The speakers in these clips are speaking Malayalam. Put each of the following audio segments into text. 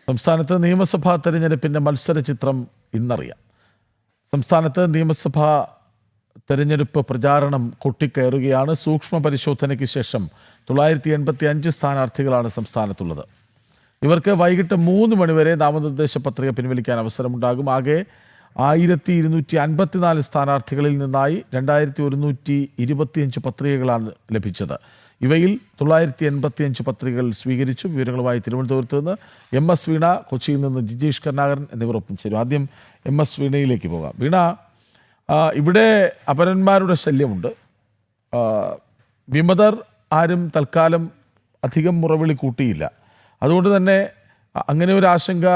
സംസ്ഥാനത്ത് നിയമസഭാ തെരഞ്ഞെടുപ്പിൻ്റെ മത്സര ചിത്രം ഇന്നറിയാം. സംസ്ഥാനത്ത് നിയമസഭാ തെരഞ്ഞെടുപ്പ് പ്രചാരണം കൊട്ടിക്കയറുകയാണ്. സൂക്ഷ്മ പരിശോധനയ്ക്ക് ശേഷം 985 സ്ഥാനാർത്ഥികളാണ് സംസ്ഥാനത്തുള്ളത്. ഇവർക്ക് വൈകിട്ട് 3 മണിവരെ നാമനിർദ്ദേശ പത്രിക പിൻവലിക്കാൻ അവസരമുണ്ടാകും. ആകെ 1254 സ്ഥാനാർത്ഥികളിൽ നിന്നായി 2125 പത്രികകളാണ് ലഭിച്ചത്. ഇവയിൽ 985 പത്രികകൾ സ്വീകരിച്ചു. വിവരങ്ങളുമായി തിരുവനന്തപുരത്ത് നിന്ന് MS വീണ, കൊച്ചിയിൽ നിന്ന് ജിജീഷ് കരുണാകരൻ എന്നിവർ ഒപ്പം ചേരും. ആദ്യം MS വീണയിലേക്ക് പോകാം. വീണ, ഇവിടെ അപരന്മാരുടെ ശല്യമുണ്ട്. വിമതർ ആരും തൽക്കാലം അധികം മുറവിളി കൂട്ടിയില്ല. അതുകൊണ്ട് തന്നെ അങ്ങനെ ഒരു ആശങ്ക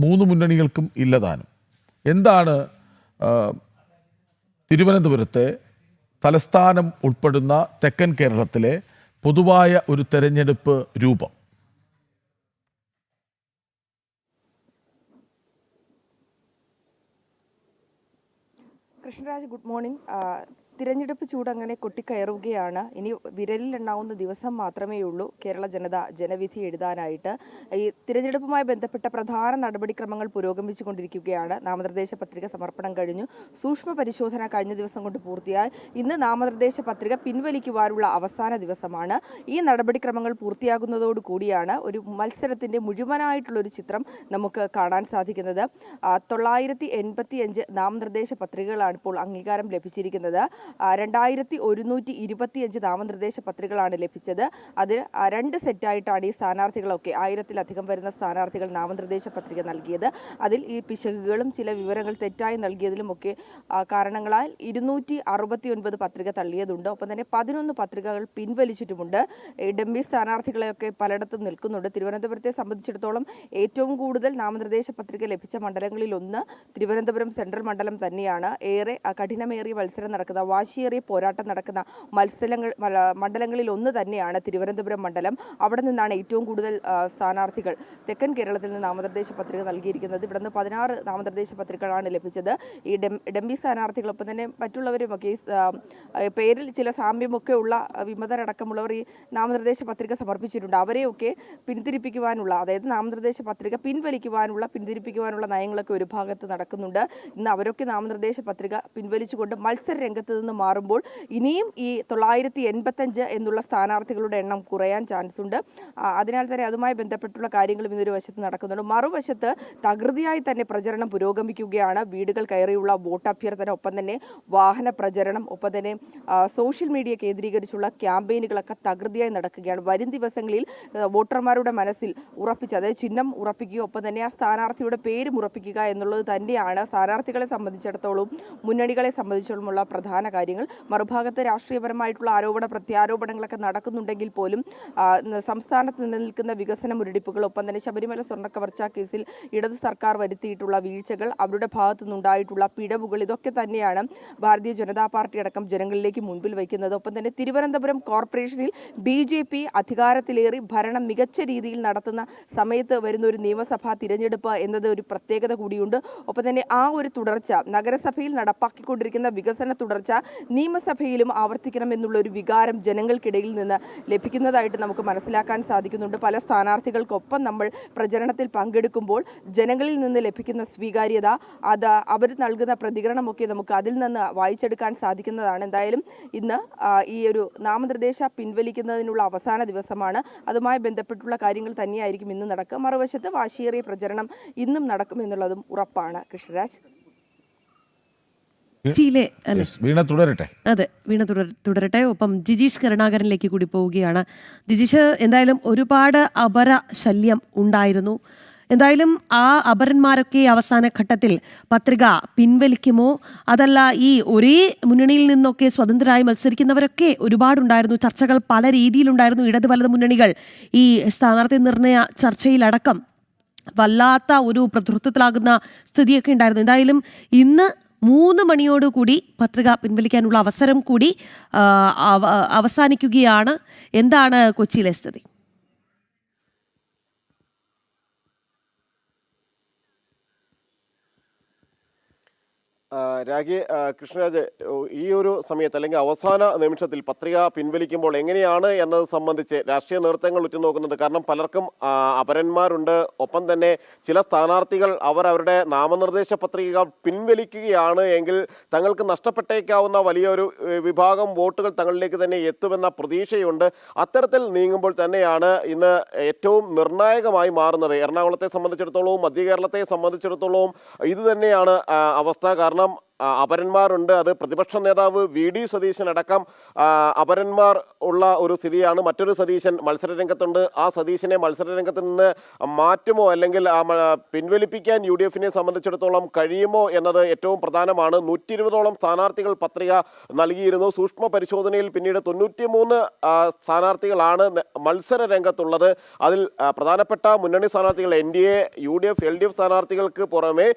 3 മുന്നണികൾക്കും ഇല്ലതാനും. എന്താണ് തിരുവനന്തപുരത്തെ തലസ്ഥാനം ഉൾപ്പെടുന്ന തെക്കൻ കേരളത്തിലെ പൊതുവായ ഒരു തെരഞ്ഞെടുപ്പ് രൂപം? Krishnaraj, good morning. തിരഞ്ഞെടുപ്പ് ചൂട് അങ്ങനെ കൊട്ടിക്കയറുകയാണ്. ഇനി വിരലിലെണ്ണാവുന്ന ദിവസം മാത്രമേ ഉള്ളൂ കേരള ജനത ജനവിധി എഴുതാനായിട്ട്. ഈ തിരഞ്ഞെടുപ്പുമായി ബന്ധപ്പെട്ട പ്രധാന നടപടിക്രമങ്ങൾ പുരോഗമിച്ചുകൊണ്ടിരിക്കുകയാണ്. നാമനിർദ്ദേശ പത്രിക സമർപ്പണം കഴിഞ്ഞു. സൂക്ഷ്മ പരിശോധന കഴിഞ്ഞ ദിവസം കൊണ്ട് പൂർത്തിയായി. ഇന്ന് നാമനിർദ്ദേശ പത്രിക പിൻവലിക്കുവാനുള്ള അവസാന ദിവസമാണ്. ഈ നടപടിക്രമങ്ങൾ പൂർത്തിയാകുന്നതോടു കൂടിയാണ് ഒരു മത്സരത്തിന്റെ മുഴുവനായിട്ടുള്ളൊരു ചിത്രം നമുക്ക് കാണാൻ സാധിക്കുന്നത്. 985 നാമനിർദ്ദേശ പത്രികകളാണ് ഇപ്പോൾ അംഗീകാരം ലഭിച്ചിരിക്കുന്നത്. 2125 നാമനിർദ്ദേശ പത്രികകളാണ് ലഭിച്ചത്. അതിൽ 2 സെറ്റായിട്ടാണ് ഈ സ്ഥാനാർത്ഥികളൊക്കെ 1000-ലധികം വരുന്ന സ്ഥാനാർത്ഥികൾ നാമനിർദ്ദേശ പത്രിക നൽകിയത്. അതിൽ ഈ പിശകുകളും ചില വിവരങ്ങൾ തെറ്റായി നൽകിയതിലുമൊക്കെ കാരണങ്ങളാൽ 269 പത്രിക തള്ളിയതുണ്ട്. ഒപ്പം തന്നെ 11 പത്രികകൾ പിൻവലിച്ചിട്ടുമുണ്ട്. ഡമ്മി സ്ഥാനാർത്ഥികളെയൊക്കെ പലയിടത്തും നിൽക്കുന്നുണ്ട്. തിരുവനന്തപുരത്തെ സംബന്ധിച്ചിടത്തോളം ഏറ്റവും കൂടുതൽ നാമനിർദ്ദേശ പത്രിക ലഭിച്ച മണ്ഡലങ്ങളിൽ ഒന്ന് തിരുവനന്തപുരം സെൻട്രൽ മണ്ഡലം തന്നെയാണ്. ഏറെ കഠിനമേറിയ മത്സരം നടക്കുന്ന, വാശിയേറിയ പോരാട്ടം നടക്കുന്ന മണ്ഡലങ്ങളിൽ ഒന്ന് തന്നെയാണ് തിരുവനന്തപുരം മണ്ഡലം. അവിടെ നിന്നാണ് ഏറ്റവും കൂടുതൽ സ്ഥാനാർത്ഥികൾ തെക്കൻ കേരളത്തിൽ നിന്ന് നാമനിർദ്ദേശ പത്രിക നൽകിയിരിക്കുന്നത്. ഇവിടെ നിന്ന് 16 നാമനിർദ്ദേശ പത്രികകളാണ് ലഭിച്ചത്. ഈ ഡമ്മി സ്ഥാനാർത്ഥികളൊപ്പം തന്നെ മറ്റുള്ളവരുമൊക്കെ പേരിൽ ചില സാമ്യമൊക്കെ ഉള്ള വിമതരടക്കമുള്ളവർ ഈ നാമനിർദ്ദേശ പത്രിക സമർപ്പിച്ചിട്ടുണ്ട്. അവരെയൊക്കെ പിന്തിരിപ്പിക്കുവാനുള്ള, അതായത് നാമനിർദ്ദേശ പത്രിക പിൻവലിക്കുവാനുള്ള നയങ്ങളൊക്കെ ഒരു ഭാഗത്ത് നടക്കുന്നുണ്ട്. ഇന്ന് അവരൊക്കെ നാമനിർദ്ദേശ പത്രിക പിൻവലിച്ചുകൊണ്ട് മത്സര രംഗത്ത് നിന്ന് മാറുമ്പോൾ ഇനിയും ഈ 985 എന്നുള്ള സ്ഥാനാർത്ഥികളുടെ എണ്ണം കുറയാൻ ചാൻസ് ഉണ്ട്. അതിനാൽ തന്നെ അതുമായി ബന്ധപ്പെട്ടുള്ള കാര്യങ്ങളും ഇന്നൊരു വശത്ത് നടക്കുന്നുണ്ട്. മറുവശത്ത് തകൃതിയായി തന്നെ പ്രചരണം പുരോഗമിക്കുകയാണ്. വീടുകൾ കയറിയുള്ള വോട്ടഭ്യർത്ഥന, ഒപ്പം തന്നെ വാഹന പ്രചരണം, ഒപ്പം തന്നെ സോഷ്യൽ മീഡിയ കേന്ദ്രീകരിച്ചുള്ള ക്യാമ്പയിനുകളൊക്കെ തകൃതിയായി നടക്കുകയാണ്. വരും ദിവസങ്ങളിൽ വോട്ടർമാരുടെ മനസ്സിൽ ഉറപ്പിച്ച്, അതായത് ചിഹ്നം ഉറപ്പിക്കുക, ഒപ്പം തന്നെ ആ സ്ഥാനാർത്ഥിയുടെ പേരും ഉറപ്പിക്കുക എന്നുള്ളത് തന്നെയാണ് സ്ഥാനാർത്ഥികളെ സംബന്ധിച്ചിടത്തോളം, മുന്നണികളെ സംബന്ധിച്ചിടത്തോളമുള്ള പ്രധാന കാര്യങ്ങൾ. മറുഭാഗത്ത് രാഷ്ട്രീയപരമായിട്ടുള്ള ആരോപണ പ്രത്യാരോപണങ്ങളൊക്കെ നടക്കുന്നുണ്ടെങ്കിൽ പോലും സംസ്ഥാനത്ത് നിലനിൽക്കുന്ന വികസന മുരടിപ്പുകൾ, ഒപ്പം തന്നെ ശബരിമല സ്വർണ്ണക്കവർച്ചാ കേസിൽ ഇടത് സർക്കാർ വരുത്തിയിട്ടുള്ള വീഴ്ചകൾ, അവരുടെ ഭാഗത്തു നിന്നുണ്ടായിട്ടുള്ള പിഴവുകൾ, ഇതൊക്കെ തന്നെയാണ് ഭാരതീയ ജനതാ പാർട്ടി അടക്കം ജനങ്ങളിലേക്ക് മുൻപിൽ വയ്ക്കുന്നത്. ഒപ്പം തന്നെ തിരുവനന്തപുരം കോർപ്പറേഷനിൽ BJP അധികാരത്തിലേറി ഭരണം മികച്ച രീതിയിൽ നടത്തുന്ന സമയത്ത് വരുന്ന ഒരു നിയമസഭാ തിരഞ്ഞെടുപ്പ് എന്നത് ഒരു പ്രത്യേകത കൂടിയുണ്ട്. ഒപ്പം തന്നെ ആ ഒരു തുടർച്ച, നഗരസഭയിൽ നടപ്പാക്കിക്കൊണ്ടിരിക്കുന്ന വികസന തുടർച്ച നിയമസഭയിലും ആവർത്തിക്കണം എന്നുള്ള ഒരു വികാരം ജനങ്ങൾക്കിടയിൽ നിന്ന് ലഭിക്കുന്നതായിട്ട് നമുക്ക് മനസ്സിലാക്കാൻ സാധിക്കുന്നുണ്ട്. പല സ്ഥാനാർത്ഥികൾക്കൊപ്പം നമ്മൾ പ്രചരണത്തിൽ പങ്കെടുക്കുമ്പോൾ ജനങ്ങളിൽ നിന്ന് ലഭിക്കുന്ന സ്വീകാര്യത, അത് അവർ നൽകുന്ന പ്രതികരണമൊക്കെ നമുക്ക് അതിൽ നിന്ന് വായിച്ചെടുക്കാൻ സാധിക്കുന്നതാണ്. എന്തായാലും ഇന്ന് ഈ ഒരു നാമനിർദ്ദേശ പിൻവലിക്കുന്നതിനുള്ള അവസാന ദിവസമാണ്. അതുമായി ബന്ധപ്പെട്ടുള്ള കാര്യങ്ങൾ തന്നെയായിരിക്കും ഇന്ന് നടക്കുക. മറുവശത്ത് വാശിയേറിയ പ്രചരണം ഇന്നും നടക്കും എന്നുള്ളതും ഉറപ്പാണ്. കൃഷ്ണരാജ്, വീണ തുടരട്ടെ. അതെ, വീണ തുടരട്ടെ. ഒപ്പം ജിജീഷ് കരുണാകരനിലേക്ക് കൂടി പോവുകയാണ്. ജിജീഷ്, എന്തായാലും ഒരുപാട് അപര ശല്യം ഉണ്ടായിരുന്നു. എന്തായാലും ആ അപരന്മാരൊക്കെ അവസാന ഘട്ടത്തിൽ പത്രിക പിൻവലിക്കുമോ, അതല്ല ഈ ഒരേ മുന്നണിയിൽ നിന്നൊക്കെ സ്വതന്ത്രരായി മത്സരിക്കുന്നവരൊക്കെ ഒരുപാടുണ്ടായിരുന്നു. ചർച്ചകൾ പല രീതിയിലുണ്ടായിരുന്നു. ഇടത് വലത് മുന്നണികൾ ഈ സ്ഥാനാർത്ഥി നിർണയ ചർച്ചയിലടക്കം വല്ലാത്ത ഒരു പ്രതിനിധിത്വത്തിലാകുന്ന സ്ഥിതിയൊക്കെ ഉണ്ടായിരുന്നു. എന്തായാലും ഇന്ന് 3 മണിയോടുകൂടി പത്രിക പിൻവലിക്കാനുള്ള അവസരം കൂടി അവസാനിക്കുകയാണ്. എന്താണ് കൊച്ചിയിലെ സ്ഥിതി? രാഗി കൃഷ്ണരാജ്, ഈ ഒരു സമയത്ത് അല്ലെങ്കിൽ അവസാന നിമിഷത്തിൽ പത്രിക പിൻവലിക്കുമ്പോൾ എങ്ങനെയാണ് എന്നത് സംബന്ധിച്ച് രാഷ്ട്രീയ നേതൃത്വങ്ങൾ ഉറ്റുനോക്കുന്നത്? കാരണം പലർക്കും അപരന്മാരുണ്ട്, ഒപ്പം തന്നെ ചില സ്ഥാനാർത്ഥികൾ അവരുടെ നാമനിർദ്ദേശ പത്രിക പിൻവലിക്കുകയാണ് എങ്കിൽ തങ്ങൾക്ക് നഷ്ടപ്പെട്ടേക്കാവുന്ന വലിയൊരു വിഭാഗം വോട്ടുകൾ തങ്ങളിലേക്ക് തന്നെ എത്തുമെന്ന പ്രതീക്ഷയുണ്ട്. അത്തരത്തിൽ നീങ്ങുമ്പോൾ തന്നെയാണ് ഇന്ന് ഏറ്റവും നിർണായകമായി മാറുന്നത്. എറണാകുളത്തെ സംബന്ധിച്ചിടത്തോളവും മധ്യ കേരളത്തെ സംബന്ധിച്ചിടത്തോളവും ഇത് തന്നെയാണ് അവസ്ഥ. കാരണം അപരന്മാരുണ്ട്. അത് പ്രതിപക്ഷ നേതാവ് VD സതീശനടക്കം അപരന്മാർ ഉള്ള ഒരു സ്ഥിതിയാണ്. മറ്റൊരു സതീശൻ മത്സരരംഗത്തുണ്ട്. ആ സതീശനെ മത്സരരംഗത്ത് നിന്ന് മാറ്റുമോ അല്ലെങ്കിൽ പിൻവലിപ്പിക്കാൻ UDF-നെ സംബന്ധിച്ചിടത്തോളം കഴിയുമോ എന്നത് ഏറ്റവും പ്രധാനമാണ്. 120ഓളം സ്ഥാനാർത്ഥികൾ പത്രിക നൽകിയിരുന്നു. സൂക്ഷ്മ പരിശോധനയിൽ പിന്നീട് 93 സ്ഥാനാർത്ഥികളാണ് മത്സര രംഗത്തുള്ളത്. അതിൽ പ്രധാനപ്പെട്ട മുന്നണി സ്ഥാനാർത്ഥികൾ NDA, UDF, LDF സ്ഥാനാർത്ഥികൾക്ക് പുറമെ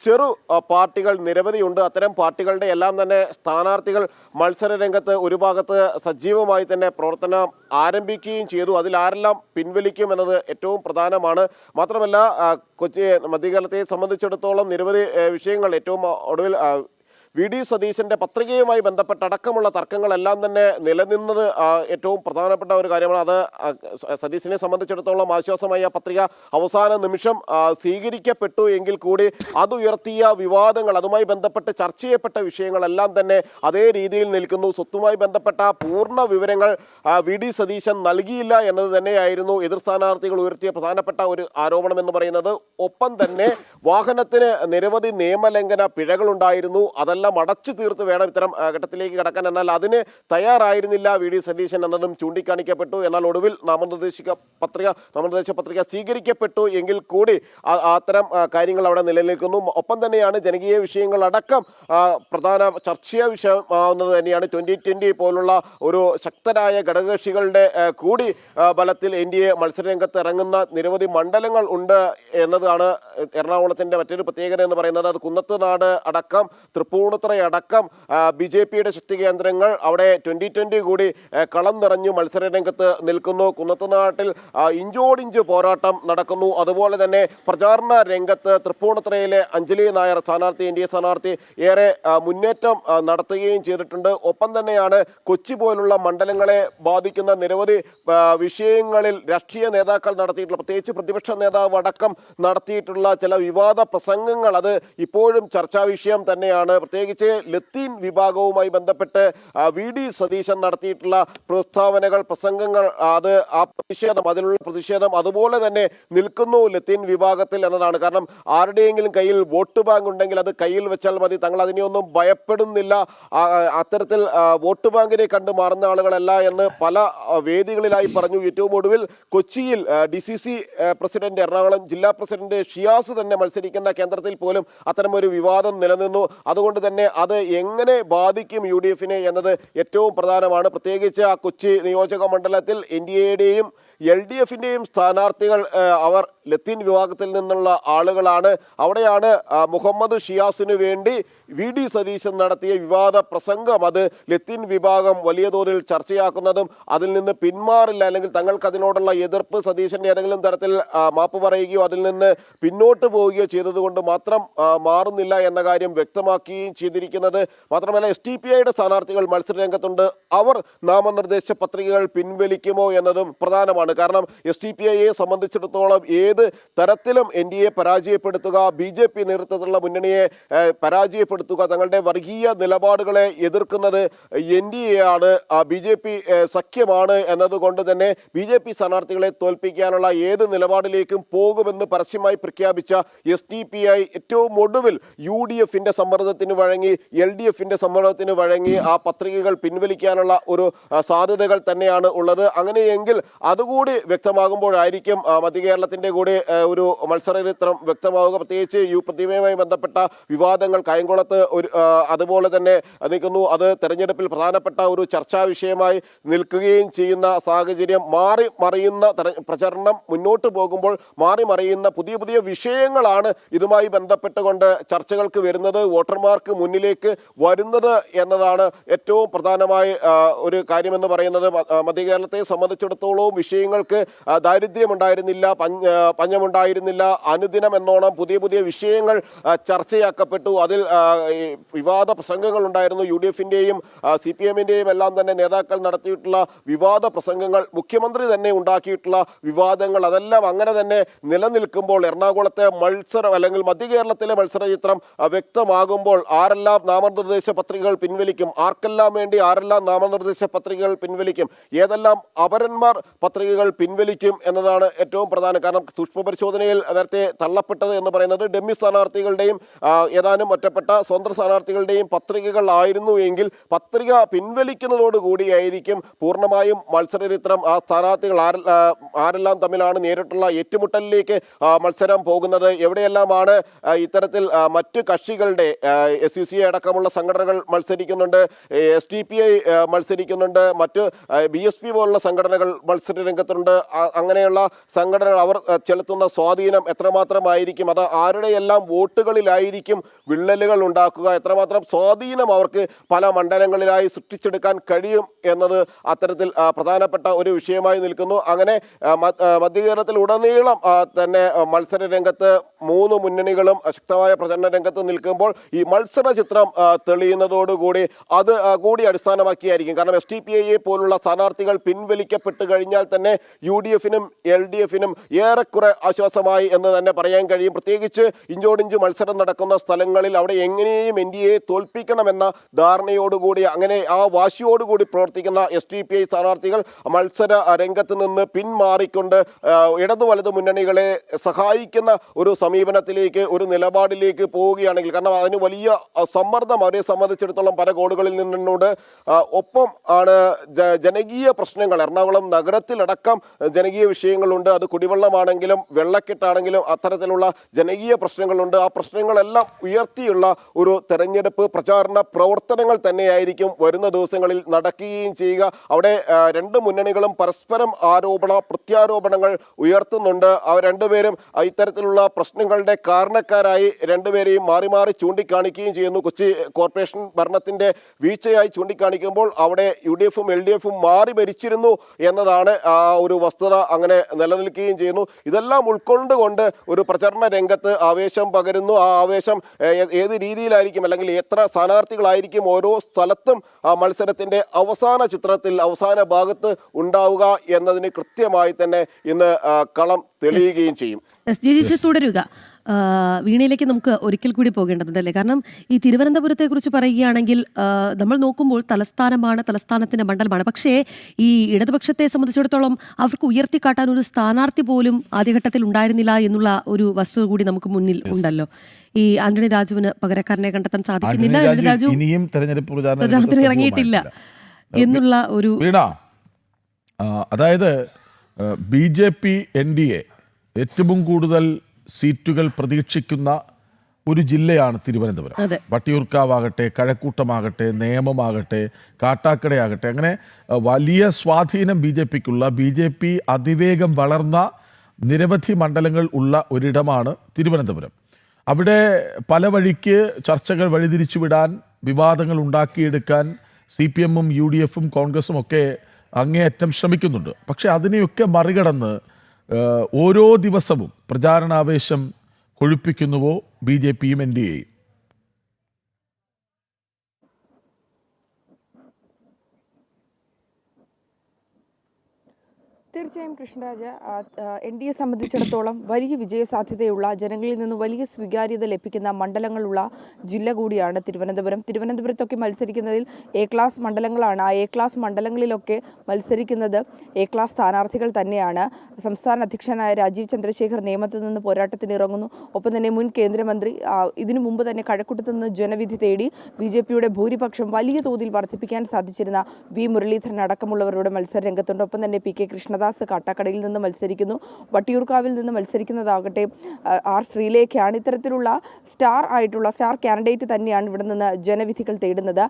ചെറു പാർട്ടികൾ നിരവധിയുണ്ട്. അത്തരം പാർട്ടികളുടെ എല്ലാം തന്നെ സ്ഥാനാർത്ഥികൾ മത്സര രംഗത്ത് ഒരു ഭാഗത്ത് സജീവമായി തന്നെ പ്രവർത്തനം ആരംഭിക്കുകയും ചെയ്തു. അതിൽ ആരെല്ലാം പിൻവലിക്കും എന്നത് ഏറ്റവും പ്രധാനമാണ്. മാത്രമല്ല കൊച്ചി മധ്യകേരളത്തെ സംബന്ധിച്ചിടത്തോളം നിരവധി വിഷയങ്ങൾ ഏറ്റവും ഒടുവിൽ VD സതീശന്റെ പത്രികയുമായി ബന്ധപ്പെട്ടടക്കമുള്ള തർക്കങ്ങളെല്ലാം തന്നെ നിലനിന്നത് ഏറ്റവും പ്രധാനപ്പെട്ട ഒരു കാര്യമാണ്. അത് സതീശനെ സംബന്ധിച്ചിടത്തോളം ആശ്വാസമായി ആ പത്രിക അവസാന നിമിഷം സ്വീകരിക്കപ്പെട്ടു എങ്കിൽ കൂടി അതുയർത്തിയ വിവാദങ്ങൾ, അതുമായി ബന്ധപ്പെട്ട് ചർച്ച ചെയ്യപ്പെട്ട വിഷയങ്ങളെല്ലാം തന്നെ അതേ രീതിയിൽ നിൽക്കുന്നു. സ്വത്തുമായി ബന്ധപ്പെട്ട പൂർണ്ണ വിവരങ്ങൾ VD സതീശൻ നൽകിയില്ല എന്നത് തന്നെയായിരുന്നു എതിർ സ്ഥാനാർത്ഥികൾ ഉയർത്തിയ പ്രധാനപ്പെട്ട ഒരു ആരോപണം എന്ന് പറയുന്നത്. ഒപ്പം തന്നെ വാഹനത്തിന് നിരവധി നിയമലംഘന പിഴകളുണ്ടായിരുന്നു. അതെല്ലാം അടച്ചു തീർത്ത് വേണം ഇത്തരം ഘട്ടത്തിലേക്ക് കടക്കാൻ. എന്നാൽ അതിന് തയ്യാറായിരുന്നില്ല VD സതീശൻ എന്നതും ചൂണ്ടിക്കാണിക്കപ്പെട്ടു. എന്നാൽ ഒടുവിൽ നാമനിർദ്ദേശ പത്രിക സ്വീകരിക്കപ്പെട്ടു എങ്കിൽ കൂടി അത്തരം കാര്യങ്ങൾ അവിടെ നിലനിൽക്കുന്നു. ഒപ്പം തന്നെയാണ് ജനകീയ വിഷയങ്ങളടക്കം പ്രധാന ചർച്ചാ വിഷയമാവുന്നത് തന്നെയാണ്. 2020 പോലുള്ള ഒരു ശക്തരായ ഘടകകക്ഷികളുടെ കൂടി ബലത്തിൽ NDA മത്സരരംഗത്ത് ഇറങ്ങുന്ന നിരവധി മണ്ഡലങ്ങൾ ഉണ്ട് എന്നതാണ് എറണാകുളത്തിന്റെ മറ്റൊരു പ്രത്യേകത എന്ന് പറയുന്നത്. അത് കുന്നത്തുനാട് അടക്കം തൃപ്പൂണിത്തുറയടക്കം BJP-യുടെ ശക്തി കേന്ദ്രങ്ങൾ അവിടെ 2020 കൂടി കളം നിറഞ്ഞു മത്സരരംഗത്ത് നിൽക്കുന്നു. കുന്നത്തുനാട്ടിൽ ഇഞ്ചോടിഞ്ച് പോരാട്ടം നടക്കുന്നു. അതുപോലെ തന്നെ പ്രചാരണ രംഗത്ത് തൃപ്പൂണിത്തുറയിലെ അഞ്ജലി നായർ സ്ഥാനാർത്ഥി, NDA സ്ഥാനാർത്ഥി ഏറെ മുന്നേറ്റം നടത്തുകയും ചെയ്തിട്ടുണ്ട്. ഒപ്പം തന്നെയാണ് കൊച്ചി പോലുള്ള മണ്ഡലങ്ങളെ ബാധിക്കുന്ന നിരവധി വിഷയങ്ങളിൽ രാഷ്ട്രീയ നേതാക്കൾ നടത്തിയിട്ടുള്ള, പ്രത്യേകിച്ച് പ്രതിപക്ഷ നേതാവ് അടക്കം നടത്തിയിട്ടുള്ള ചില വിവാദ പ്രസംഗങ്ങൾ അത് ഇപ്പോഴും ചർച്ചാ വിഷയം തന്നെയാണ്. പ്രത്യേകിച്ച് ലത്തീൻ വിഭാഗവുമായി ബന്ധപ്പെട്ട് VD സതീശൻ നടത്തിയിട്ടുള്ള പ്രസ്താവനകൾ, പ്രസംഗങ്ങൾ, അത് ആ പ്രതിഷേധം, അതിലുള്ള പ്രതിഷേധം അതുപോലെ തന്നെ നിൽക്കുന്നു ലത്തീൻ വിഭാഗത്തിൽ എന്നതാണ്. കാരണം ആരുടെയെങ്കിലും കയ്യിൽ വോട്ട് ബാങ്ക് ഉണ്ടെങ്കിൽ അത് കയ്യിൽ വെച്ചാൽ മതി, തങ്ങൾ അതിനെയൊന്നും ഭയപ്പെടുന്നില്ല, അത്തരത്തിൽ വോട്ട് ബാങ്കിനെ കണ്ടു മാറുന്ന ആളുകളല്ല എന്ന് പല വേദികളിലായി പറഞ്ഞു. ഏറ്റവും ഒടുവിൽ കൊച്ചിയിൽ DCC പ്രസിഡന്റ്, എറണാകുളം ജില്ലാ പ്രസിഡന്റ് ഷിയാസ് തന്നെ മത്സരിക്കുന്ന കേന്ദ്രത്തിൽ പോലും അത്തരമൊരു വിവാദം നിലനിന്നു. അതുകൊണ്ട് തന്നെ അത് എങ്ങനെ ബാധിക്കും UDF-നെ എന്നത് ഏറ്റവും പ്രധാനമാണ്. പ്രത്യേകിച്ച് ആ കൊച്ചി നിയോജക മണ്ഡലത്തിൽ NDA-യുടെയും LDF-ന്റെയും സ്ഥാനാർത്ഥികൾ അവർ ലത്തീൻ വിഭാഗത്തിൽ നിന്നുള്ള ആളുകളാണ്. അവിടെയാണ് മുഹമ്മദ് ഷിയാസിനു വേണ്ടി VD സതീശൻ നടത്തിയ വിവാദ പ്രസംഗം അത് ലത്തീൻ വിഭാഗം വലിയ തോതിൽ ചർച്ചയാക്കുന്നതും അതിൽ നിന്ന് പിന്മാറില്ല, അല്ലെങ്കിൽ തങ്ങൾക്ക് അതിനോടുള്ള എതിർപ്പ് സതീശന്റെ ഏതെങ്കിലും തരത്തിൽ മാപ്പ് പറയുകയോ അതിൽ നിന്ന് പിന്നോട്ട് പോവുകയോ ചെയ്തതുകൊണ്ട് മാത്രം മാറുന്നില്ല എന്ന കാര്യം വ്യക്തമാക്കുകയും ചെയ്തിരിക്കുന്നത്. മാത്രമല്ല SDPI-യുടെ സ്ഥാനാർത്ഥികൾ മത്സരരംഗത്തുണ്ട്. അവർ നാമനിർദ്ദേശ പത്രികകൾ പിൻവലിക്കുമോ എന്നതും പ്രധാനമാണ്. കാരണം SDPI-യെ സംബന്ധിച്ചിടത്തോളം ഏത് തരത്തിലും NDA പരാജയപ്പെടുത്തുക, BJP നേതൃത്വത്തിലുള്ള മുന്നണിയെ പരാജയപ്പെടുത്തുക, തങ്ങളുടെ വർഗീയ നിലപാടുകളെ എതിർക്കുന്നത് NDA ആണ്, BJP സഖ്യമാണ് എന്നതുകൊണ്ട് തന്നെ BJP സ്ഥാനാർത്ഥികളെ തോൽപ്പിക്കാനുള്ള ഏത് നിലപാടിലേക്കും പോകുമെന്ന് പരസ്യമായി പ്രഖ്യാപിച്ച SDPI ഏറ്റവും ഒടുവിൽ UDF-ന്റെ സമ്മർദ്ദത്തിന് വഴങ്ങി, LDF-ന്റെ സമ്മർദ്ദത്തിന് വഴങ്ങി ആ പത്രികകൾ പിൻവലിക്കാനുള്ള ഒരു സാധ്യതകൾ തന്നെയാണ് ഉള്ളത്. അങ്ങനെയെങ്കിൽ അതുകൂടി വ്യക്തമാകുമ്പോഴായിരിക്കും മധ്യ കേരളത്തിന്റെ കൂടി ഒരു മത്സരചരിത്രം വ്യക്തമാവുക. പ്രത്യേകിച്ച് പ്രതിമയുമായി ബന്ധപ്പെട്ട വിവാദങ്ങൾ കായംകുളത്ത് അതുപോലെ തന്നെ നിൽക്കുന്നു. അത് തെരഞ്ഞെടുപ്പിൽ പ്രധാനപ്പെട്ട ഒരു ചർച്ചാ വിഷയമായി നിൽക്കുകയും ചെയ്യുന്ന സാഹചര്യം. മാറി മറിയുന്ന പ്രചരണം മുന്നോട്ട് പോകുമ്പോൾ മാറി മറിയുന്ന പുതിയ പുതിയ വിഷയങ്ങളാണ് ഇതുമായി ബന്ധപ്പെട്ടുകൊണ്ട് ചർച്ചകൾക്ക് വരുന്നത്, വോട്ടർമാർക്ക് മുന്നിലേക്ക് വരുന്നത് എന്നതാണ് ഏറ്റവും പ്രധാനമായ ഒരു കാര്യമെന്ന് പറയുന്നത്. മധ്യ കേരളത്തെ സംബന്ധിച്ചിടത്തോളം വിഷയങ്ങൾക്ക് ദാരിദ്ര്യമുണ്ടായിരുന്നില്ല, പഞ്ഞമുണ്ടായിരുന്നില്ല. അനുദിനം എന്നോണം പുതിയ പുതിയ വിഷയങ്ങൾ ചർച്ചയാക്കപ്പെട്ടു. അതിൽ വിവാദ പ്രസംഗങ്ങൾ ഉണ്ടായിരുന്നു. UDF-ന്റെയും CPM-ന്റെയും എല്ലാം തന്നെ നേതാക്കൾ നടത്തിയിട്ടുള്ള വിവാദ പ്രസംഗങ്ങൾ, മുഖ്യമന്ത്രി തന്നെ ഉണ്ടാക്കിയിട്ടുള്ള വിവാദങ്ങൾ, അതെല്ലാം അങ്ങനെ തന്നെ നിലനിൽക്കുമ്പോൾ എറണാകുളത്തെ മത്സരം അല്ലെങ്കിൽ മധ്യ കേരളത്തിലെ മത്സര ചിത്രം വ്യക്തമാകുമ്പോൾ ആരെല്ലാം നാമനിർദ്ദേശ പത്രികകൾ പിൻവലിക്കും, ആർക്കെല്ലാം വേണ്ടി ആരെല്ലാം നാമനിർദ്ദേശ പത്രികകൾ പിൻവലിക്കും, ഏതെല്ലാം അപരന്മാർ പത്രികകൾ പിൻവലിക്കും എന്നതാണ് ഏറ്റവും പ്രധാനം. കാരണം സൂക്ഷ്മ പരിശോധനയിൽ നേരത്തെ തള്ളപ്പെട്ടത് എന്ന് പറയുന്നത് ഡെമ്മി സ്ഥാനാർത്ഥികളുടെയും ഏതാനും ഒറ്റപ്പെട്ട സ്വതന്ത്ര സ്ഥാനാർത്ഥികളുടെയും പത്രികകൾ ആയിരുന്നു എങ്കിൽ പത്രിക പിൻവലിക്കുന്നതോടുകൂടിയായിരിക്കും പൂർണ്ണമായും മത്സരചിത്രം ആ സ്ഥാനാർത്ഥികൾ ആരെല്ലാം തമ്മിലാണ് നേരിട്ടുള്ള ഏറ്റുമുട്ടലിലേക്ക് മത്സരം പോകുന്നത്, എവിടെയെല്ലാമാണ് ഇത്തരത്തിൽ മറ്റ് കക്ഷികളുടെ SUCI അടക്കമുള്ള സംഘടനകൾ മത്സരിക്കുന്നുണ്ട്, SDPI മത്സരിക്കുന്നുണ്ട്, മറ്റ് BSP പോലുള്ള സംഘടനകൾ മത്സര രംഗത്തുണ്ട്. അങ്ങനെയുള്ള സംഘടനകൾ അവർ ചെലുത്തുന്ന സ്വാധീനം എത്രമാത്രമായിരിക്കും, അത് ആരുടെയെല്ലാം വോട്ടുകളിലായിരിക്കും വിള്ളലുകൾ ഉണ്ടാക്കുക, എത്രമാത്രം സ്വാധീനം അവർക്ക് പല മണ്ഡലങ്ങളിലായി സൃഷ്ടിച്ചെടുക്കാൻ കഴിയും എന്നത് അത്തരത്തിൽ പ്രധാനപ്പെട്ട ഒരു വിഷയമായി നിൽക്കുന്നു. അങ്ങനെ മധ്യ കേരളത്തിൽ ഉടനീളം തന്നെ മത്സര രംഗത്ത് മൂന്ന് മുന്നണികളും ശക്തമായ പ്രചരണ രംഗത്ത് നിൽക്കുമ്പോൾ ഈ മത്സര ചിത്രം തെളിയുന്നതോടുകൂടി അത് കൂടി അടിസ്ഥാനമാക്കിയായിരിക്കും. കാരണം SDPI പോലുള്ള സ്ഥാനാർത്ഥികൾ പിൻവലിക്കപ്പെട്ട് കഴിഞ്ഞാൽ തന്നെ UDF-നും LDF-നും ഏറെക്കുറെ ആശ്വാസമായി എന്ന് തന്നെ പറയാൻ കഴിയും. പ്രത്യേകിച്ച് ഇഞ്ചോടിഞ്ച് മത്സരം നടക്കുന്ന സ്ഥലങ്ങളിൽ അവിടെ എങ്ങനെയും NDA തോൽപ്പിക്കണമെന്ന ധാരണയോടുകൂടി അങ്ങനെ ആ വാശിയോടുകൂടി പ്രവർത്തിക്കുന്ന SDPI സ്ഥാനാർത്ഥികൾ മത്സര രംഗത്ത് നിന്ന് പിന്മാറിക്കൊണ്ട് ഇടതു വലതു മുന്നണികളെ സഹായിക്കുന്ന ഒരു സമീപനത്തിലേക്ക്, ഒരു നിലപാടിലേക്ക് പോവുകയാണെങ്കിൽ, കാരണം അതിന് വലിയ സമ്മർദ്ദം അവരെ സംബന്ധിച്ചിടത്തോളം പല കോണുകളിൽ നിന്നുണ്ട്. ഒപ്പം ആണ് ജനകീയ പ്രശ്നങ്ങൾ, എറണാകുളം നഗരത്തിലടക്കം ജനകീയ വിഷയങ്ങളുണ്ട്. അത് കുടിവെള്ളമാണെങ്കിലും വെള്ളക്കെട്ടാണെങ്കിലും അത്തരത്തിലുള്ള ജനകീയ പ്രശ്നങ്ങളുണ്ട്. ആ പ്രശ്നങ്ങളെല്ലാം ഉയർത്തിയുള്ള ഒരു തെരഞ്ഞെടുപ്പ് പ്രചാരണ പ്രവർത്തനങ്ങൾ തന്നെയായിരിക്കും വരുന്ന ദിവസങ്ങളിൽ നടക്കുകയും ചെയ്യുക. അവിടെ രണ്ട് മുന്നണികളും പരസ്പരം പ്രത്യാരോപണങ്ങൾ ഉയർത്തുന്നുണ്ട്. അവർ രണ്ടുപേരും ഇത്തരത്തിലുള്ള പ്രശ്നങ്ങളുടെ കാരണക്കാരായി രണ്ടുപേരെയും മാറി മാറി ചൂണ്ടിക്കാണിക്കുകയും ചെയ്യുന്നു. കൊച്ചി കോർപ്പറേഷൻ ഭരണത്തിന്റെ വീഴ്ചയായി ചൂണ്ടിക്കാണിക്കുമ്പോൾ അവിടെ UDF-ഉം LDF-ഉം മാറി ഭരിച്ചിരുന്നു എന്നതാണ് ആ ഒരു വസ്തുത. അങ്ങനെ നിലനിൽക്കുകയും ചെയ്യുന്നു. ഇതെല്ലാം ഉൾക്കൊണ്ടുകൊണ്ട് ഒരു പ്രചരണ രംഗത്ത് ആവേശം പകരുന്നു. ആ ആവേശം ഏത് രീതിയിലായിരിക്കും അല്ലെങ്കിൽ എത്ര സ്ഥാനാർത്ഥികളായിരിക്കും ഓരോ സ്ഥലത്തും ആ മത്സരത്തിന്റെ അവസാന ചിത്രത്തിൽ അവസാന ഭാഗത്ത് ഉണ്ടാവുക എന്നതിന് കൃത്യമായി തന്നെ ഇന്ന് കളം തെളിയുകയും ചെയ്യും. തുടരുക. വീണയിലേക്ക് നമുക്ക് ഒരിക്കൽ കൂടി പോകേണ്ടതുണ്ടല്ലേ? കാരണം ഈ തിരുവനന്തപുരത്തെക്കുറിച്ച് പറയുകയാണെങ്കിൽ നമ്മൾ നോക്കുമ്പോൾ തലസ്ഥാനത്തിന്റെ മണ്ഡലമാണ്. പക്ഷേ ഈ ഇടതുപക്ഷത്തെ സംബന്ധിച്ചിടത്തോളം അവർക്ക് ഉയർത്തിക്കാട്ടാൻ ഒരു സ്ഥാനാർത്ഥി പോലും ആദ്യഘട്ടത്തിൽ ഉണ്ടായിരുന്നില്ല എന്നുള്ള ഒരു വസ്തുത കൂടി നമുക്ക് മുന്നിൽ ഉണ്ടല്ലോ. ഈ ആന്റണി രാജുവിന് പകരക്കാരനെ കണ്ടെത്താൻ സാധിക്കുന്നില്ല, ആന്റണി രാജു ഇനിയും തെരഞ്ഞെടുപ്പ് പ്രചാരണത്തിന് ഇറങ്ങിയിട്ടില്ല എന്നുള്ള ഒരു വീണ. അതായത് BJP NDA ഏറ്റവും കൂടുതൽ സീറ്റുകൾ പ്രതീക്ഷിക്കുന്ന ഒരു ജില്ലയാണ് തിരുവനന്തപുരം. വട്ടിയൂർക്കാവാകട്ടെ, കഴക്കൂട്ടമാകട്ടെ, നേമമാകട്ടെ, കാട്ടാക്കടയാകട്ടെ, അങ്ങനെ വലിയ സ്വാധീനം BJPക്കുള്ള, BJP അതിവേഗം വളർന്ന നിരവധി മണ്ഡലങ്ങൾ ഉള്ള ഒരിടമാണ് തിരുവനന്തപുരം. അവിടെ പല വഴിക്ക് ചർച്ചകൾ വഴിതിരിച്ചുവിടാൻ, വിവാദങ്ങൾ ഉണ്ടാക്കിയെടുക്കാൻ CPM-ഉം UDF-ഉം കോൺഗ്രസും ഒക്കെ അങ്ങേയറ്റം ശ്രമിക്കുന്നുണ്ട്. പക്ഷെ അതിനെയൊക്കെ മറികടന്ന് ഓരോ ദിവസവും പ്രചാരണാവേശം കൊഴുപ്പിക്കുന്നുവോ BJPയും NDAയും? തീർച്ചയായും കൃഷ്ണരാജ്, NDA സംബന്ധിച്ചിടത്തോളം വലിയ വിജയസാധ്യതയുള്ള, ജനങ്ങളിൽ നിന്ന് വലിയ സ്വീകാര്യത ലഭിക്കുന്ന മണ്ഡലങ്ങളുള്ള ജില്ല കൂടിയാണ് തിരുവനന്തപുരം. തിരുവനന്തപുരത്തൊക്കെ മത്സരിക്കുന്നതിൽ A ക്ലാസ് മണ്ഡലങ്ങളാണ്. ആ A ക്ലാസ് മണ്ഡലങ്ങളിലൊക്കെ മത്സരിക്കുന്നത് A ക്ലാസ് സ്ഥാനാർത്ഥികൾ തന്നെയാണ്. സംസ്ഥാന അധ്യക്ഷനായ രാജീവ് ചന്ദ്രശേഖർ നേമത്ത് നിന്ന് പോരാട്ടത്തിന് ഇറങ്ങുന്നു. ഒപ്പം തന്നെ മുൻ കേന്ദ്രമന്ത്രി ഇതിനു മുമ്പ് തന്നെ കഴക്കൂട്ടത്ത് നിന്ന് ജനവിധി തേടി BJPയുടെ ഭൂരിപക്ഷം വലിയ തോതിൽ വർദ്ധിപ്പിക്കാൻ സാധിച്ചിരുന്ന V മുരളീധരൻ അടക്കമുള്ളവരുടെ മത്സര രംഗത്തുണ്ട്. ഒപ്പം തന്നെ PK കൃഷ്ണദാസ് കാട്ടാക്കടയിൽ നിന്ന് മത്സരിക്കുന്നു. വട്ടിയൂർക്കാവിൽ നിന്ന് മത്സരിക്കുന്നതാകട്ടെ R ശ്രീലേഖയാണ്. ഇത്തരത്തിലുള്ള സ്റ്റാർ കാൻഡിഡേറ്റ് തന്നെയാണ് ഇവിടെ നിന്ന് ജനവിധികൾ തേടുന്നത്.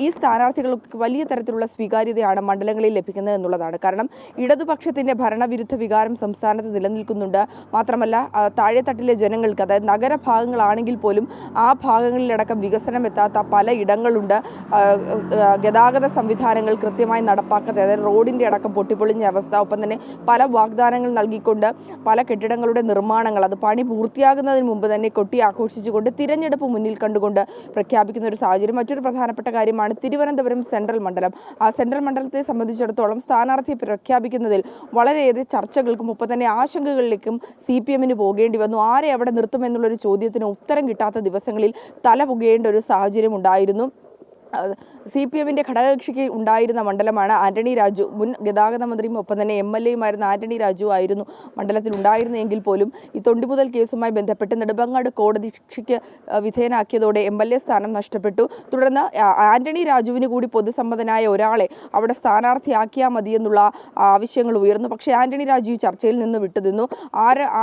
ഈ സ്ഥാനാർത്ഥികൾക്ക് വലിയ തരത്തിലുള്ള സ്വീകാര്യതയാണ് മണ്ഡലങ്ങളിൽ ലഭിക്കുന്നത് എന്നുള്ളതാണ്. കാരണം ഇടതുപക്ഷത്തിന്റെ ഭരണവിരുദ്ധ വികാരം സംസ്ഥാനത്ത് നിലനിൽക്കുന്നുണ്ട്. മാത്രമല്ല താഴെത്തട്ടിലെ ജനങ്ങൾക്ക്, അതായത് നഗരഭാഗങ്ങളാണെങ്കിൽ പോലും ആ ഭാഗങ്ങളിലടക്കം വികസനം എത്താത്ത പല ഇടങ്ങളുണ്ട്. ഗതാഗത സംവിധാനങ്ങൾ കൃത്യമായി നടപ്പാക്കാത്ത, അതായത് റോഡിന്റെ അടക്കം പൊട്ടിപ്പൊളിഞ്ഞ അവസ്ഥ, ഒപ്പം തന്നെ തന്നെ പല വാഗ്ദാനങ്ങൾ നൽകിക്കൊണ്ട് പല കെട്ടിടങ്ങളുടെ നിർമ്മാണങ്ങൾ അത് പണി പൂർത്തിയാകുന്നതിന് മുമ്പ് തന്നെ കൊട്ടി ആഘോഷിച്ചുകൊണ്ട് തിരഞ്ഞെടുപ്പ് മുന്നിൽ കണ്ടുകൊണ്ട് പ്രഖ്യാപിക്കുന്ന ഒരു സാഹചര്യം. മറ്റൊരു പ്രധാനപ്പെട്ട കാര്യമാണ് തിരുവനന്തപുരം സെൻട്രൽ മണ്ഡലം. ആ സെൻട്രൽ മണ്ഡലത്തെ സംബന്ധിച്ചിടത്തോളം സ്ഥാനാർത്ഥിയെ പ്രഖ്യാപിക്കുന്നതിൽ വളരെയേറെ ചർച്ചകൾക്കും ഒപ്പം തന്നെ ആശങ്കകളിലേക്കും CPM-ന് പോകേണ്ടി വന്നു. ആരെ അവിടെ നിർത്തുമെന്നുള്ളൊരു ചോദ്യത്തിന് ഉത്തരം കിട്ടാത്ത ദിവസങ്ങളിൽ തല പുകയേണ്ട ഒരു സാഹചര്യം ഉണ്ടായിരുന്നു. CPM-ന്റെ ഘടകകക്ഷിക്ക് ഉണ്ടായിരുന്ന മണ്ഡലമാണ് ആന്റണി രാജു. മുൻ ഗതാഗത മന്ത്രിയും ഒപ്പം തന്നെ MLA-യുമായിരുന്ന ആന്റണി രാജു ആയിരുന്നു മണ്ഡലത്തിൽ ഉണ്ടായിരുന്നെങ്കിൽ പോലും ഈ തൊണ്ടിമുതൽ കേസുമായി ബന്ധപ്പെട്ട് നെടുമങ്ങാട് കോടതി ശിക്ഷയ്ക്ക് വിധേയനാക്കിയതോടെ MLA സ്ഥാനം നഷ്ടപ്പെട്ടു. തുടർന്ന് ആന്റണി രാജുവിന് കൂടി പൊതുസമ്മതനായ ഒരാളെ അവിടെ സ്ഥാനാർത്ഥിയാക്കിയാൽ മതിയെന്നുള്ള ആവശ്യങ്ങൾ ഉയർന്നു. പക്ഷേ ആന്റണി രാജു ഈ ചർച്ചയിൽ നിന്ന് വിട്ടുനിന്നു.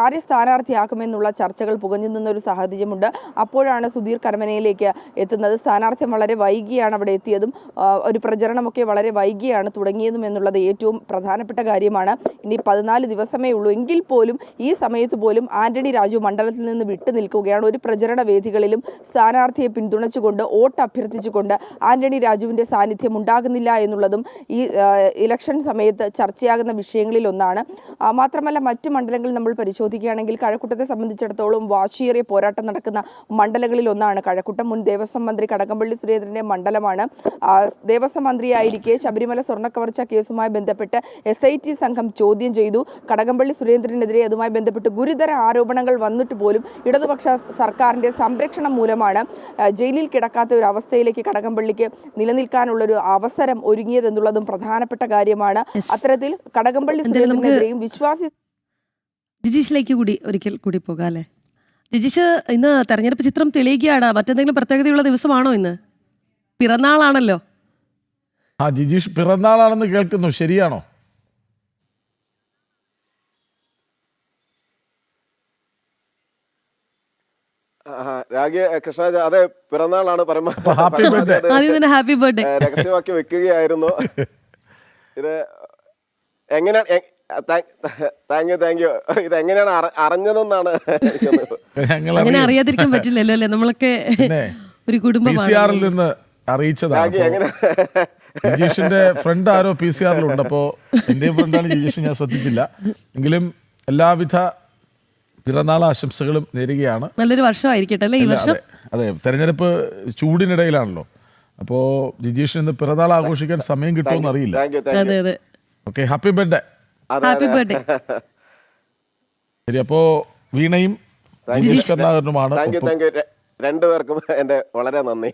ആരെ സ്ഥാനാർത്ഥിയാക്കുമെന്നുള്ള ചർച്ചകൾ പുകഞ്ഞു നിന്ന ഒരു സാഹചര്യമുണ്ട്. അപ്പോഴാണ് സുധീർ കരമനയിലേക്ക് എത്തുന്നത്. സ്ഥാനാർത്ഥ്യം വളരെ വൈകിയാണ് അവിടെ എത്തിയതും ഒരു പ്രചരണമൊക്കെ വളരെ വൈകിയാണ് തുടങ്ങിയതും എന്നുള്ളത് ഏറ്റവും പ്രധാനപ്പെട്ട കാര്യമാണ്. ഇനി 14 ദിവസമേ ഉള്ളൂ എങ്കിൽ പോലും ഈ സമയത്ത് പോലും ആന്റണി രാജു മണ്ഡലത്തിൽ നിന്ന് വിട്ടു നിൽക്കുകയാണ്. ഒരു പ്രചരണ വേദികളിലും സ്ഥാനാർത്ഥിയെ പിന്തുണച്ചുകൊണ്ട് വോട്ട് അഭ്യർത്ഥിച്ചുകൊണ്ട് ആന്റണി രാജുവിന്റെ സാന്നിധ്യം ഉണ്ടാകുന്നില്ല എന്നുള്ളതും ഈ ഇലക്ഷൻ സമയത്ത് ചർച്ചയാകുന്ന വിഷയങ്ങളിൽ ഒന്നാണ്. മാത്രമല്ല മറ്റ് മണ്ഡലങ്ങളിൽ നമ്മൾ പരിശോധിക്കുകയാണെങ്കിൽ കഴക്കൂട്ടത്തെ സംബന്ധിച്ചിടത്തോളം വാശിയേറിയ പോരാട്ടം നടക്കുന്ന മണ്ഡലങ്ങളിൽ ഒന്നാണ് കഴക്കൂട്ടം. മുൻ ദേവസ്വം മന്ത്രി കടകംപള്ളി സുരേന്ദ്രന്റെ മണ്ഡലമാണ്. ദേവസ്വം മന്ത്രിയായിരിക്കെ ശബരിമല സ്വർണ്ണക്കവർച്ച കേസുമായി ബന്ധപ്പെട്ട് SIT സംഘം ചോദ്യം ചെയ്തു. കടകംപള്ളി സുരേന്ദ്രനെതിരെ അതുമായി ബന്ധപ്പെട്ട് ഗുരുതര ആരോപണങ്ങൾ വന്നിട്ട് പോലും ഇടതുപക്ഷ സർക്കാരിന്റെ സംരക്ഷണം മൂലമാണ് ജയിലിൽ കിടക്കാത്ത ഒരു അവസ്ഥയിലേക്ക് കടകംപള്ളിക്ക് നിലനിൽക്കാനുള്ളൊരു അവസരം ഒരുങ്ങിയതെന്നുള്ളതും പ്രധാനപ്പെട്ട കാര്യമാണ്. അത്തരത്തിൽ കടകംപള്ളി സുരേന്ദ്രനെതിരെയും വിശ്വാസി ജിജീഷിലേക്ക് കൂടി ഒരിക്കൽ കൂടി പോകാം അല്ലേ? ജിജീഷ്, ഇന്ന് തെരഞ്ഞെടുപ്പ് ചിത്രം തെളിയിക്കുകയാണ്. മറ്റെന്തെങ്കിലും പ്രത്യേകതയുള്ള ദിവസമാണോ ഇന്ന്? പിറന്നാളാണല്ലോ. ജിജീഷ് പിറന്നാളാണെന്ന് കേൾക്കുന്നു, ശരിയാണോ? രാഗി കൃഷ്ണരാജ, അതെ, പിറന്നാളാണ്. Happy birthday. ഹാപ്പി ബർത്ത്ഡേ രഹസ്യമാക്കി വെക്കുകയായിരുന്നു. ഇത് എങ്ങനെ താങ്ക് യു. ഇത് എങ്ങനെയാണ് അറിഞ്ഞതെന്നാണ് അങ്ങനെ അറിയാതിരിക്കാൻ പറ്റില്ലല്ലോ അല്ലേ? നമ്മളൊക്കെ ഒരു കുടുംബമാണ്. നിന്ന് അറിയിച്ചതാണ്. ജിജീഷിന്റെ ഫ്രണ്ട് ആരോ PCR-ലുണ്ട്. അപ്പോൾ എന്റെയും ഫ്രണ്ടാണ് ജിജീഷ്, ഞാൻ ശ്രദ്ധിച്ചില്ല. എങ്കിലും എല്ലാവിധ പിറന്നാൾ ആശംസകളും നേരുകയാണ്. നല്ലൊരു വർഷമായിരിക്കട്ടെ അല്ലേ ഈ വർഷം? അതെ, തെരഞ്ഞെടുപ്പ് ചൂടിനിടയിലാണല്ലോ. അപ്പോൾ ജിജീഷിന് ഇന്ന് പിറന്നാൾ ആഘോഷിക്കാൻ സമയം കിട്ടുമെന്ന് അറിയില്ല. അതെ അതെ. Okay, happy birthday. Happy birthday. ശരി, അപ്പോ വീണയും ജിജീഷ് കരുണാകരനുമാണ്. രണ്ടുപേർക്കും എൻ്റെ വളരെ നന്ദി.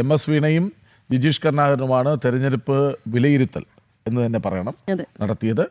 MS വീണയും ജിജീഷ് കരുണാകരനുമാണ് തെരഞ്ഞെടുപ്പ് വിലയിരുത്തൽ എന്ന് തന്നെ പറയണം നടത്തിയത്.